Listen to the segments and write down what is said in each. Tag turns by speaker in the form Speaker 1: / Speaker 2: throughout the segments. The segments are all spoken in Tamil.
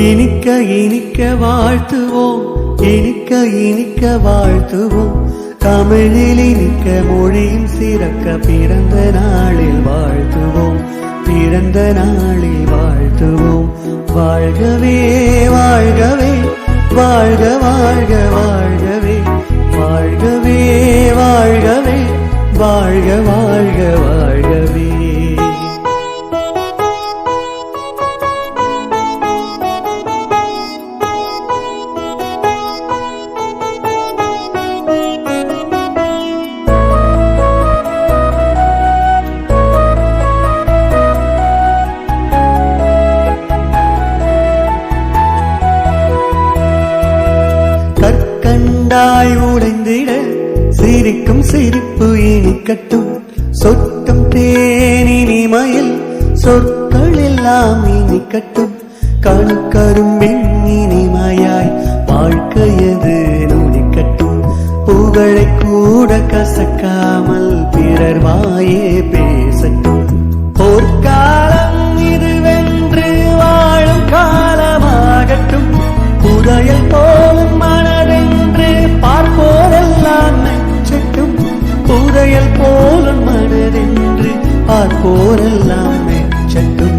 Speaker 1: இனிக்க இனிக்க வாழ்த்துவோம், இனிக்க இனிக்க வாழ்த்துவோம். தமிழில் இனிக்க மொழியும் சிறக்க பிறந்த நாளில் வாழ்த்துவோம், பிறந்த நாளில் வாழ்த்துவோம். வாழ்கவே வாழ்கவே வாழ்க வாழ்க வாழ்கவே, வாழ்கவே வாழ்கவே வாழ்க வாழ்க வாழ்கவே. கற்கண்டாய் உடைந்திட சிரிக்கும் சிரிப்பு இனிக்கட்டும், சொட்டும் தேனினிமையில் சொற்கள் எல்லாம் இனிக்கட்டும். கணுக்கரும்பின் இனிமையாய் வாழ்க்கையது நுனிக்கட்டும், புகழை கூட கசக்காமல் பிறர் வாயே பேசட்டும். போர்க்காலம் இதுவென்று வாழும் காலமாகட்டும், புதையல் போலும் மனதென்று பார்ப்போரெல்லாம் மெச்சட்டும், புதையல் போலும் மனதென்று பார்ப்போரெல்லாம் மெச்சட்டும்.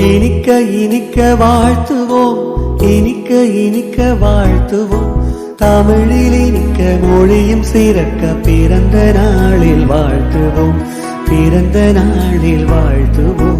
Speaker 1: இனிக்க இனிக்க வாழ்த்துவோம், இனிக்க இனிக்க வாழ்த்துவோம். தமிழில் இனிக்க மொழியும் சிறக்க பிறந்த நாளில் வாழ்த்துவோம், பிறந்த நாளில் வாழ்த்துவோம்.